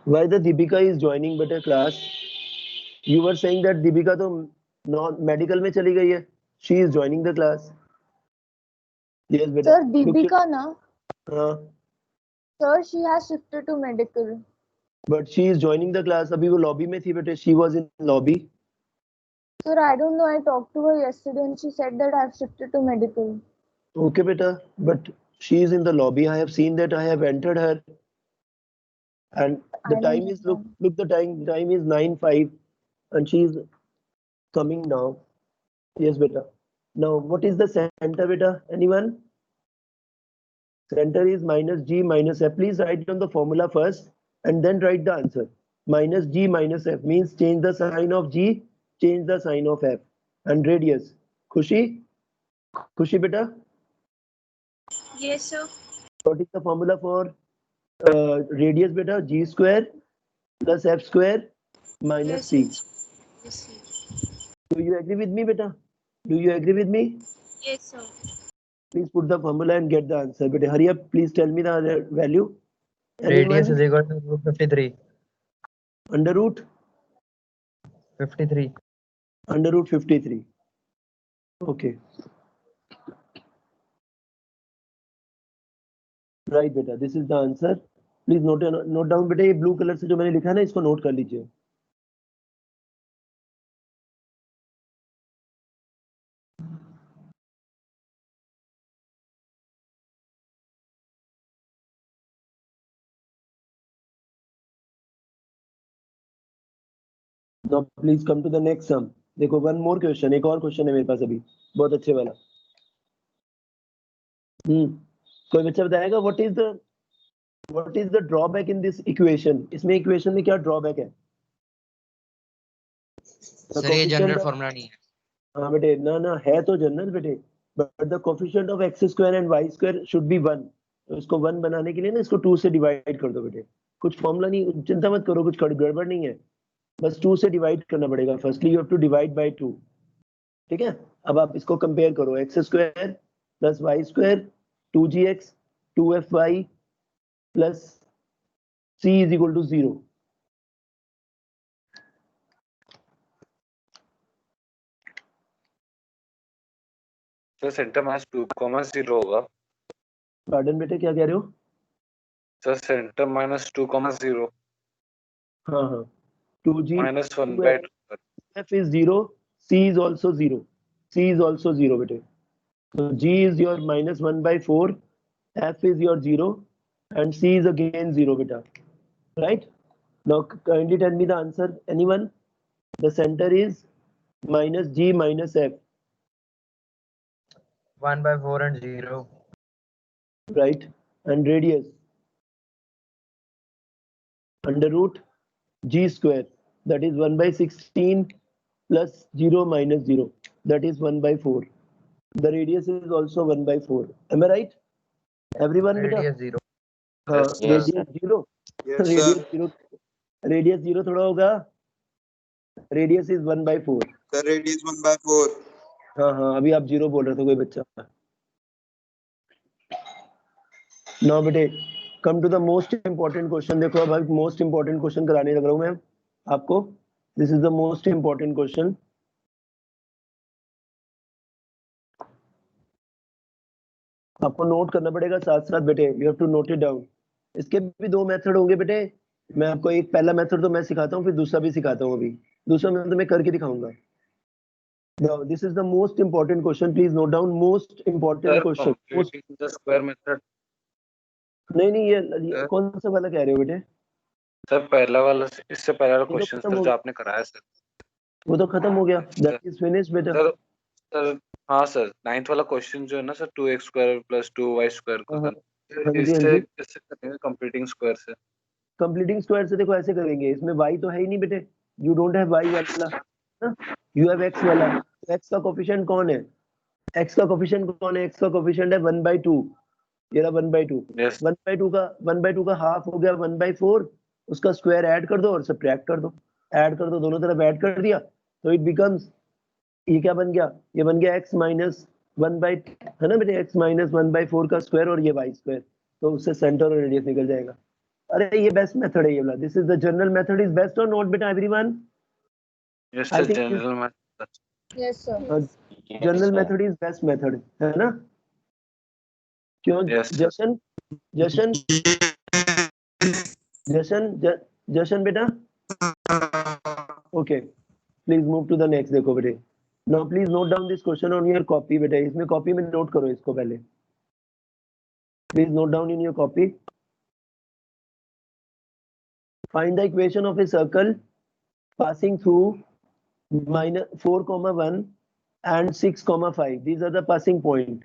Why the Deepika is joining better class? You were saying that Deepika तो non medical में चली गई है. She is joining the class. Yes beta. Sir, Deepika na? हाँ. Sir, she has shifted to medical. But she is joining the class. अभी वो lobby में थी बेटे. She was in lobby. Sir, I don't know. I talked to her yesterday and she said that I have shifted to medical. Okay beta. But she is in the lobby. I have seen that. I have entered her. And the time is look the time is 9:05 and she is coming now. Yes beta. Now what is the center beta? Anyone? Center is -g - f. Please write down the formula first and then write the answer. -g - f means change the sign of g, change the sign of f. And radius. Khushi beta? Yes, sir. What is the formula for radius beta? g² plus f² minus c. Yes, sir. Do you agree with me beta? Do you agree with me? Yes, sir. Please put the formula and get the answer. But hurry up, please tell me the value. Radius is Anyone? equal to root 53. Under root? 53. Under root 53. Okay. Right बेटा, this is the answer. Please note down बेटा, ये blue color से जो मैंने लिखा है ना, इसको note कर लीजिए. Now please come to the next sum. देखो one more question, एक और question है मेरे पास अभी, बहुत अच्छे वाला. कोई बच्चा बताएगा what is the drawback in this equation? इसमें equation में क्या drawback है? सर ये जनरल फॉर्मूला नहीं है. हाँ बेटे, ना है तो जनरल बेटे, but the coefficient of x square and y square should be 1. तो इसको 1 बनाने के लिए ना इसको 2 से डिवाइड कर दो बेटे. कुछ फॉर्मूला नहीं, चिंता मत करो, कुछ गड़बड़ नहीं है, बस 2 से डिवाइड करना पड़ेगा. Firstly you have to divide by 2. ठीक है, अब आप इसको कंपेयर करो. X square plus y square 2gx 2fy plus c is equal to 0. Sir centre minus 2,0 होगा. पार्डन बेटे, क्या कह रहे हो? Sir centre minus 2,0. हाँ 2g minus 1/2. f is 0, c is also 0. c is also 0 बेटे. So g is your minus 1/4, f is your 0, and c is again 0 beta. Right? Now kindly tell me the answer. Anyone? The center is minus g minus f. 1/4 and 0. Right? And radius under root g square, that is 1/16 plus 0 minus 0, that is 1/4. The radius is also 1/4. Am I right? Everyone beta? Radius 0. हाँ, Yes. radius 0. Yes, radius sir. 0. Radius 0 थोड़ा होगा. Radius is 1/4. The radius 1/4. हाँ, अभी आप 0 बोल रहे थे कोई बच्चा. Now बेटे, come to the most important question. देखो अब most important question कराने लग रहा हूँ मैं आपको. This is the most important question. आपको नोट करना पड़ेगा साथ साथ बेटे. You have to note it down. इसके भी 2 मेथड होंगे बेटे. मैं आपको एक पहला मेथड तो मैं सिखाता हूँ, फिर दूसरा भी सिखाता हूँ. अभी दूसरा मेथड मैं करके दिखाऊंगा. Now this is the most important question. Please note down most important question. Completing the square method. नहीं ये कौन सा वाला कह रहे हो बेटे? सर पहला वाला, इससे पहले वाला तो क्वेश्चन खत्म सर हो जो आपने कराया सर. वो तो खत्म हो गया. That is finished बेटा. सर हाँ सर, 9th वाला क्वेश्चन जो है ना सर, 2x² + 2y² हाँ जी, इससे करेंगे कंप्लीटिंग स्क्वायर से. कंप्लीटिंग स्क्वायर से देखो ऐसे करेंगे. इसमें y तो है ही नहीं बेटे. यू डोंट हैव y वाला, यू हैव x वाला. x का कोफिशिएंट कौन है? x का कोफिशिएंट कौन है? x का कोफिशिएंट है 1/2. ये रहा 1/2. Yes. 1/2 का हाफ हो गया 1/4. उसका स्क्वायर ऐड कर दो और सब्ट्रैक्ट कर दो. ऐड कर दो, दोनों तरफ ऐड कर दिया, तो इट बिकम्स, ये क्या बन गया? ये बन गया x माइनस 1/, है ना बेटे, x माइनस 1/4 का स्क्वायर और ये y². तो उससे सेंटर और रेडियस निकल जाएगा. अरे ये बेस्ट मेथड है ये वाला. This is the general method. Is best और नॉट बेटा everyone? Yes I sir, think general method. Yes, sir. General method is best method, है ना? क्यों? Yes, sir. जशन बेटा. Okay, please move to the next. देखो बेटे, now please note down this question on your copy बेटा. इसमें copy में note करो इसको पहले. Please note down in your copy. Find the equation of a circle passing through -4,1 and 6,5. These are the passing point.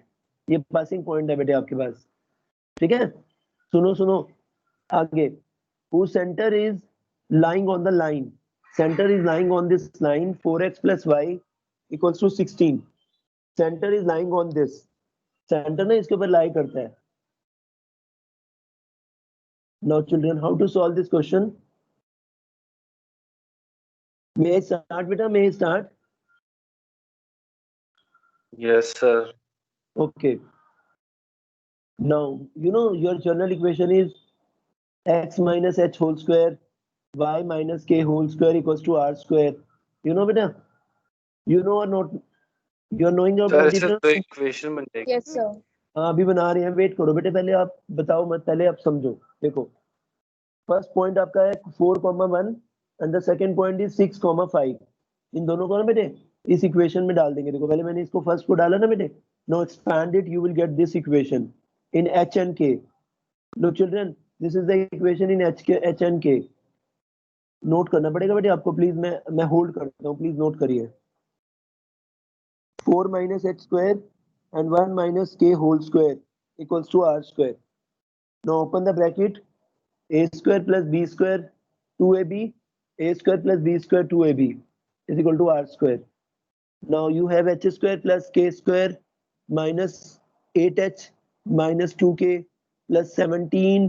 ये passing point है बेटे आपके पास. ठीक है, सुनो आगे. Whose center is lying on the line? Center is lying on this line 4x plus y equals to 16. Center is lying on this. Center ना इसके ऊपर lie करता है. Now children, how to solve this question? May I start बेटा? May I start? Yes sir. Okay. Now you know your general equation is x minus h whole square y minus k whole square equals to r square. You know beta? You know or not? You are knowing sir about ऐसे it? तो equation बन जाएगी। Yes, sir. हाँ अभी बना रहे हैं, wait करो बेटे, पहले आप बताओ मत, पहले आप समझो। देखो फर्स्ट पॉइंट आपका है 4,1 and the second point is 6,5। इन दोनों को ना बेटे इस इक्वेशन में डाल देंगे। देखो पहले मैंने इसको फर्स्ट को डाला ना बेटे, no expand it, you will get this equation in H and K. लो चिल्ड्रन, this is the equation in H and K. Note करना पड़ेगा बेटे आपको, प्लीज मैं होल्ड करता हूँ, प्लीज नोट करिए। 4 minus h square and 1 minus k whole square equals to r square. Now open the bracket, a square plus b square 2ab, a square plus b square 2ab is equal to r square. Now you have h square plus k square minus 8h minus 2k plus 17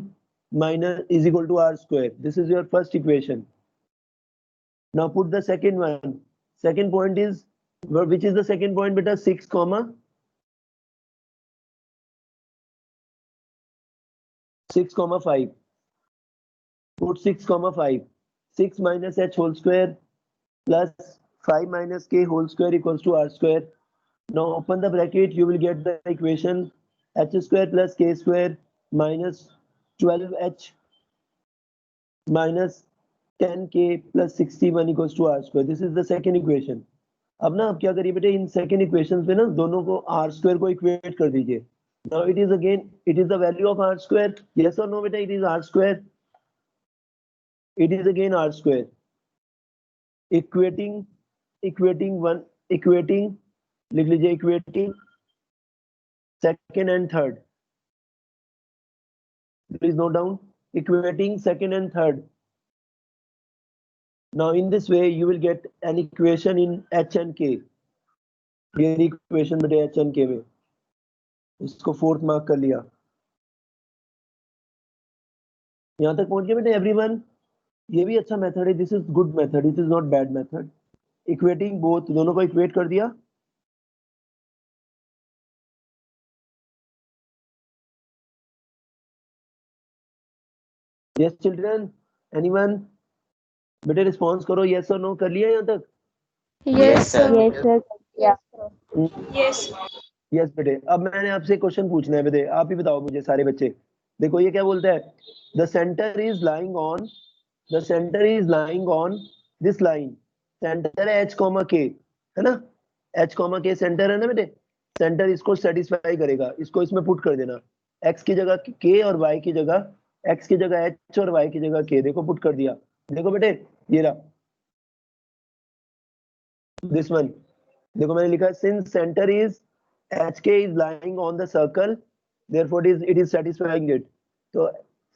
minus is equal to r square. This is your first equation. Now put the second one. Second point is, which is the second point beta? 6 comma 6,5. Put 6,5. 6 minus h whole square plus 5 minus k whole square equals to r square. Now open the bracket, you will get the equation h square plus k square minus 12h minus 10k plus 61 equals to r square. This is the second equation. अब ना आप क्या करिए बेटे, in second equation पे ना दोनों को r square को इक्वेट कर दीजिए। Now it is again, it is the value of r square. Yes or no beta? It is r square. It is again r square. Equating लिख लीजिए, equating second and third. Please note down, equating second and third. Now in this way you will get an equation in h and k. ये equation बेटे h and k में, इसको fourth mark कर लिया। यहाँ तक पहुंच गए बेटे एवरीवन? ये भी अच्छा मेथड है, this is good method, it is not bad method. Equating both, दोनों को इक्वेट कर दिया। Yes children, anyone? बेटे रिस्पॉन्स करो, यस और नो कर लिया यहाँ तक? Yes, sir. Yes, sir. Yeah. Yes. Yes बेटे, अब मैंने आपसे क्वेश्चन पूछना है बेटे, आप ही बताओ मुझे सारे बच्चे। देखो ये क्या बोलता है, the centre is lying on, the centre is lying on this line. Centre है h कॉमा k, है ना? h कॉमा k सेंटर है ना बेटे? सेंटर इसको सेटिस्फाई करेगा, इसको इसमें पुट कर देना, x की जगह k और y की जगह, x की जगह h और y की जगह k। देखो पुट कर दिया। देखो बेटे ये रहा दिस वन। देखो मैंने लिखा है since centre is hk is lying on the circle, therefore it is satisfying it. तो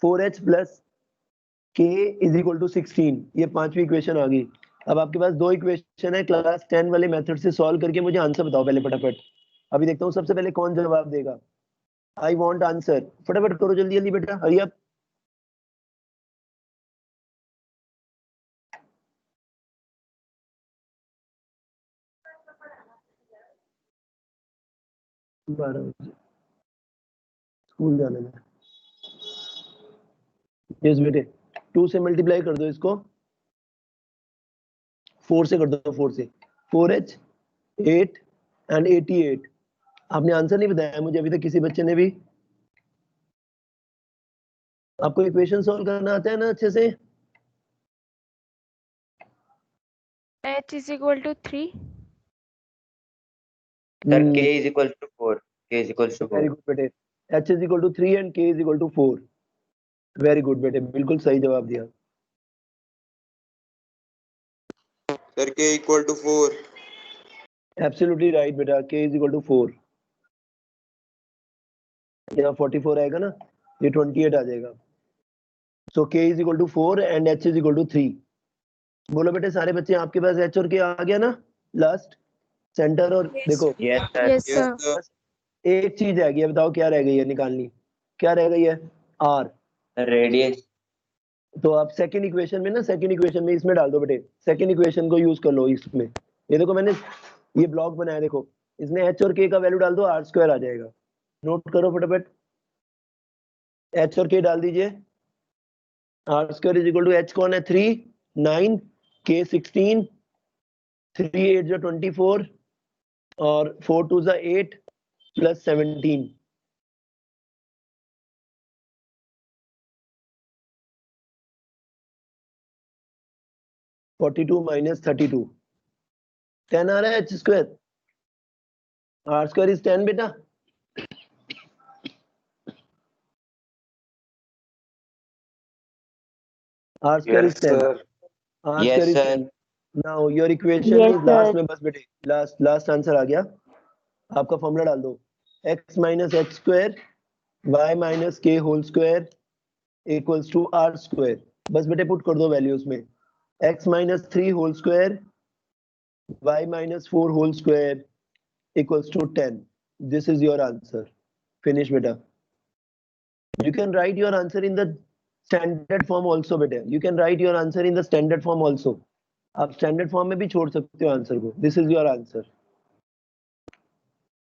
4h plus k is equal to 16, ये पांचवी इक्वेशन आ गई। अब आपके पास दो इक्वेशन है, क्लास 10 वाले मेथड से सॉल्व करके मुझे आंसर बताओ पहले फटाफट। अभी देखता हूँ सबसे पहले कौन जवाब देगा। आई वांट आंसर, फटाफट करो जल्दी जल्दी बेटा, हरी अप। स्कूल जाने में। यस बेटे, 2 से मल्टीप्लाई कर दो इसको, 4 से कर दो, 4 से 4h 8 एंड 88। आपने आंसर नहीं बताया मुझे अभी तक किसी बच्चे ने भी। आपको इक्वेशन सॉल्व करना आता है ना अच्छे से? H is equal to 3. Sir, k is equal to 4. K is equal to 4. Very good बेटे, h is equal to 3 and k is equal to 4। Very good बेटे, बिल्कुल सही जवाब दिया। Sir, k equal to 4. Absolutely right बेटा, k is equal to 4। यहाँ 44 आएगा ना, ये 28 आ जाएगा। सो k is equal to 4 and h is equal to 3। बोलो बेटे सारे बच्चे, आपके पास h और k आ गया ना? लास्ट सेंटर और देखो Yes, sir. Yes, Yes, sir. sir. एक चीज रह गई है, बताओ क्या रह गई है निकालनी? क्या रह गई है? r। Radius. तो आप सेकंड इक्वेशन में ना, सेकंड इक्वेशन में इसमें डाल दो बेटे, सेकंड इक्वेशन को यूज कर लो इसमें। ये देखो मैंने ये ब्लॉक बनाया, देखो इसमें h और k का वैल्यू डाल दो, r स्क्वायर आ जाएगा। नोट करो फटाफट। h और k डाल दीजिए। r square is equal to h कौन है 3 9 k 16 3 8 जो 24 और 4 2 जा 8 प्लस 17 42 minus 32 10 आ रहा है h square r square is 10 बेटा r square Yes, is 10 sir. r Yes, square is sir. 10 now your equation Yes, is last sir. में बस बेटे last आंसर आ गया आपका फॉर्मूला डाल दो x minus h square y minus k whole square equals to r square बस बेटे put कर दो वैल्यूज में x minus 3 whole square y minus 4 whole square equals to 10 this is your answer finish beta you can write your answer in the standard form also beta you can write your answer in the standard form also आप standard form में भी छोड़ सकते हो answer को this is your answer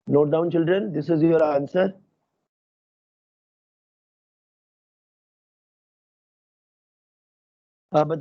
note down children this is your answer आप बताइए